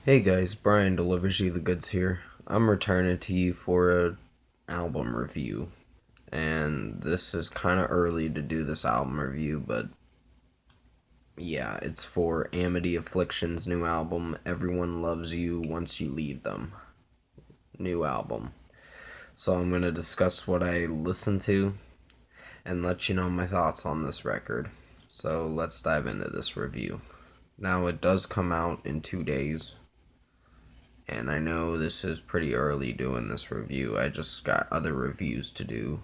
Hey guys, Brian delivers you the goods here. I'm returning to you for a album review, and this is kind of early to do this album review, but yeah, it's for Amity Affliction's new album, Everyone Loves You Once You Leave Them. New album. So I'm going to discuss what I listened to and let you know my thoughts on this record. So let's dive into this review. Now, it does come out in 2 days. And I know this is pretty early doing this review. I just got other reviews to do.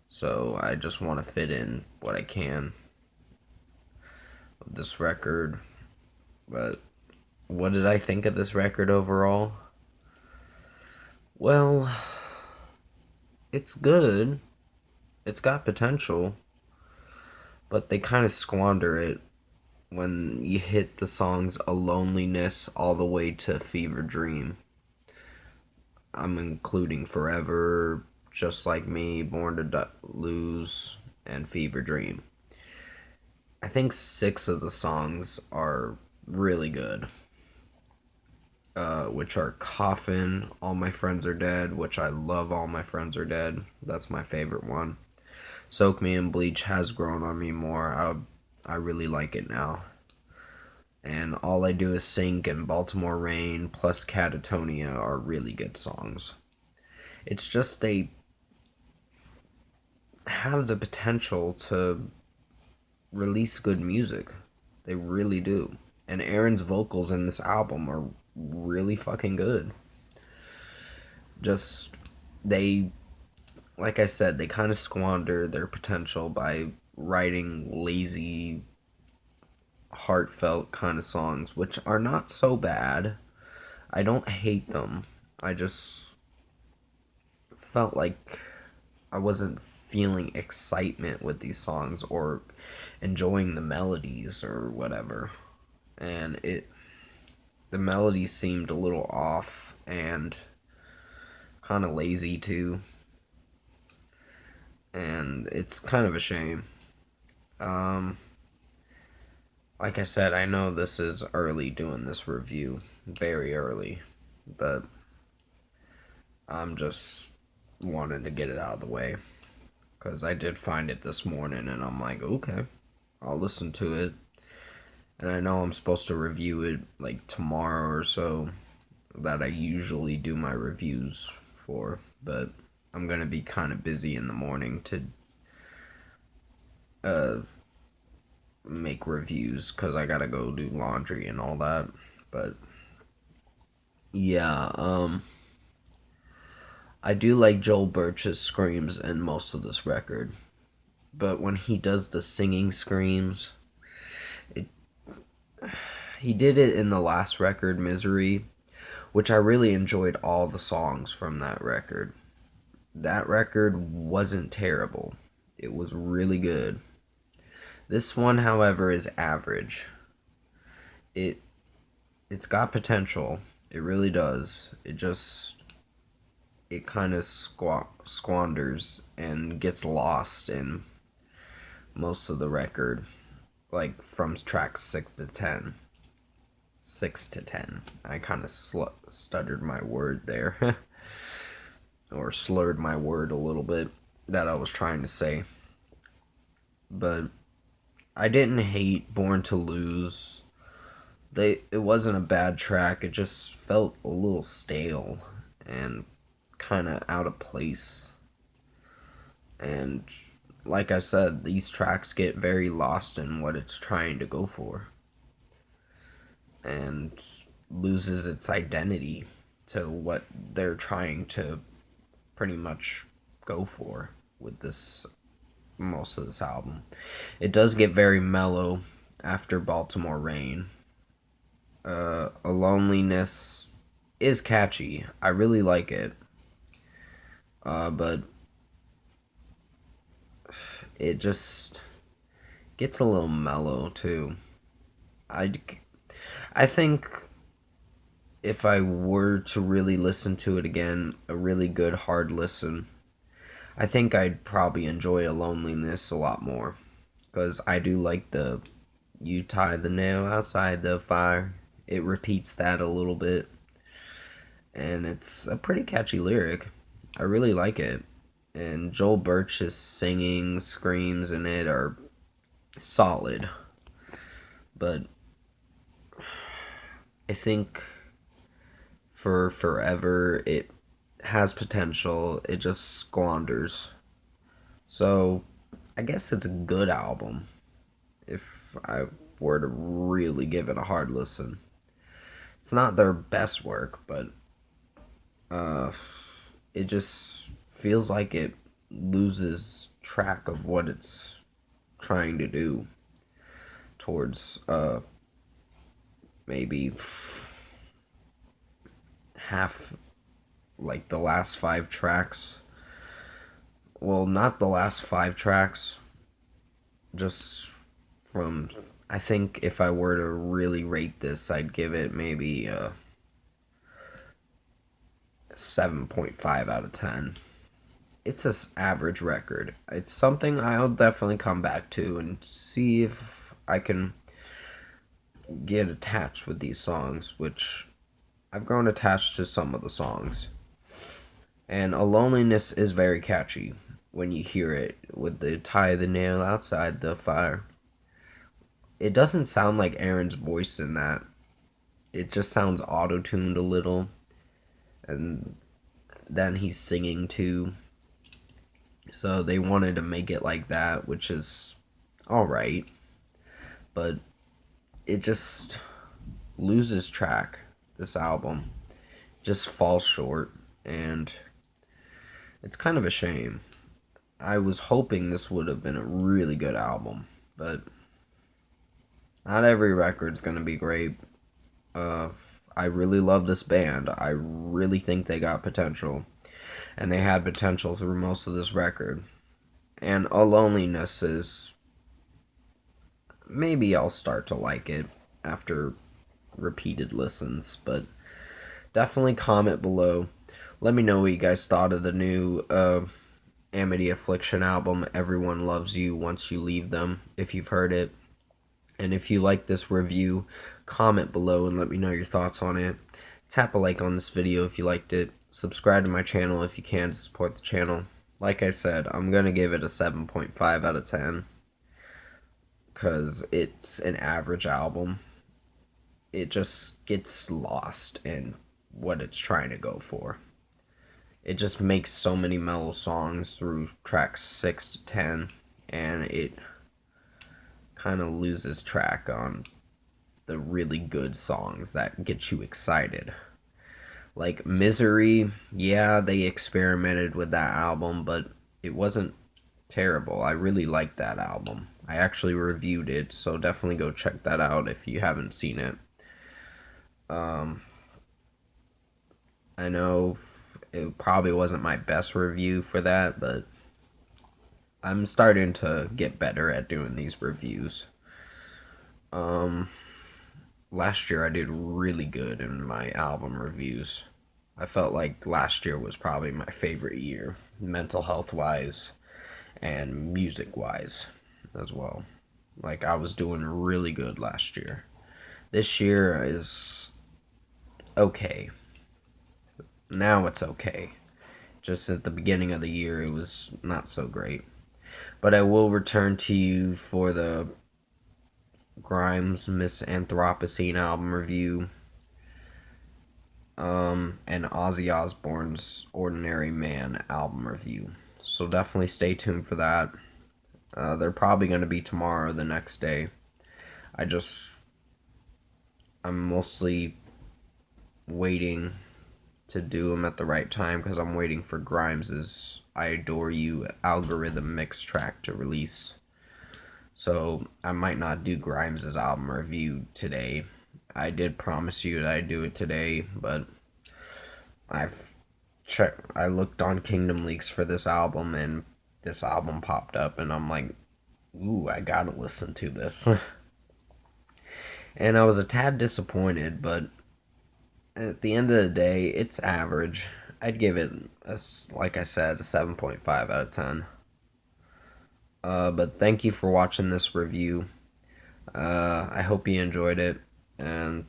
So I just want to fit in what I can of this record. But what did I think of this record overall? Well, it's good. It's got potential. But they kind of squander it when you hit the songs A Loneliness all the way to Fever Dream. I'm including Forever, Just Like Me, Born to Lose, and Fever Dream. I think 6 of the songs are really good, which are Coffin, All My Friends Are Dead, which I love All My Friends Are Dead. That's my favorite one. Soak Me and Bleach has grown on me more. I really like it now. And All I Do Is Sink and Baltimore Rain plus Catatonia are really good songs. It's just they have the potential to release good music. They really do. And Aaron's vocals in this album are really fucking good. Just, they, like I said, they kind of squander their potential by writing lazy, heartfelt kind of songs, which are not so bad. I don't hate them. I just felt like I wasn't feeling excitement with these songs or enjoying the melodies or whatever. And the melodies seemed a little off and kind of lazy too. And it's kind of a shame. Um, like I said, I know this is early doing this review, very early, but I'm just wanting to get it out of the way because I did find it this morning and I'm like, okay, I'll listen to it. And I know I'm supposed to review it like tomorrow or so, that I usually do my reviews for, but I'm gonna be kind of busy in the morning to uh, make reviews because I gotta go do laundry and all that. But yeah, I do like Joel Birch's screams in most of this record, but when he does the singing screams, it he did it in the last record, Misery, which I really enjoyed all the songs from that record. That record wasn't terrible. It was really good. This one, however, is average. It it's got potential. It really does. It kind of squanders and gets lost in most of the record, like from track 6 to 10. 6 to 10. I kind of stuttered my word there. Or slurred my word a little bit that I was trying to say. But I didn't hate Born to Lose. It wasn't a bad track. It just felt a little stale and kind of out of place. And like I said, these tracks get very lost in what it's trying to go for and loses its identity to what they're trying to pretty much go for with this most of this album. It does get very mellow after Baltimore Rain. A Loneliness is catchy. I really like it. But it just gets a little mellow too. I, I think if I were to really listen to it again, a really good hard listen, I think I'd probably enjoy A Loneliness a lot more. Because I do like the "You tie the nail outside the fire, It repeats that a little bit, and it's a pretty catchy lyric. I really like it. And Joel Birch's singing screams in it are solid. But I think for Forever, it has potential. It just squanders. So I guess it's a good album if I were to really give it a hard listen. It's not their best work, but uh, it just feels like it loses track of what it's trying to do towards maybe half, like the last 5 tracks. Well, not the last 5 tracks, just from, I think if I were to really rate this, I'd give it maybe a 7.5 out of 10. It's an average record. It's something I'll definitely come back to and see if I can get attached with these songs, which I've grown attached to some of the songs. And A Loneliness is very catchy when you hear it with the tie the nail outside the fire. It doesn't sound like Aaron's voice in that. It just sounds auto-tuned a little. And then he's singing too. So they wanted to make it like that, which is alright. But it just loses track, this album. Just falls short. And it's kind of a shame. I was hoping this would have been a really good album. But not every record's going to be great. I really love this band. I really think they got potential. And they had potential through most of this record. And A Loneliness is... maybe I'll start to like it after repeated listens. But definitely comment below. Let me know what you guys thought of the new Amity Affliction album, Everyone Loves You Once You Leave Them, if you've heard it. And if you like this review, comment below and let me know your thoughts on it. Tap a like on this video if you liked it. Subscribe to my channel if you can to support the channel. Like I said, I'm going to give it a 7.5 out of 10. Because it's an average album. It just gets lost in what it's trying to go for. It just makes so many mellow songs through tracks 6 to 10. And it kind of loses track on the really good songs that get you excited. Like Misery, yeah, they experimented with that album, but it wasn't terrible. I really liked that album. I actually reviewed it, so definitely go check that out if you haven't seen it. I know it probably wasn't my best review for that, but I'm starting to get better at doing these reviews. Last year I did really good in my album reviews. I felt like last year was probably my favorite year, mental health wise and music wise as well. Like I was doing really good last year. This year is okay. Now it's okay. Just at the beginning of the year it was not so great. But I will return to you for the Grimes Miss Anthropocene album review, and Ozzy Osbourne's Ordinary Man album review. So definitely stay tuned for that. They're probably going to be tomorrow or the next day. I'm mostly waiting to do them at the right time because I'm waiting for Grimes's I Adore You algorithm mix track to release. So I might not do Grimes's album review today. I did promise you that I'd do it today, but I looked on Kingdom Leaks for this album and this album popped up and I'm like, ooh, I gotta listen to this. And I was a tad disappointed, but at the end of the day, it's average. I'd give it, like I said, a 7.5 out of 10. But thank you for watching this review. I hope you enjoyed it, and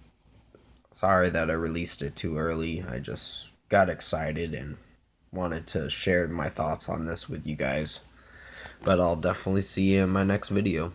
Sorry that I released it too early. I just got excited and wanted to share my thoughts on this with you guys. But I'll definitely see you in my next video.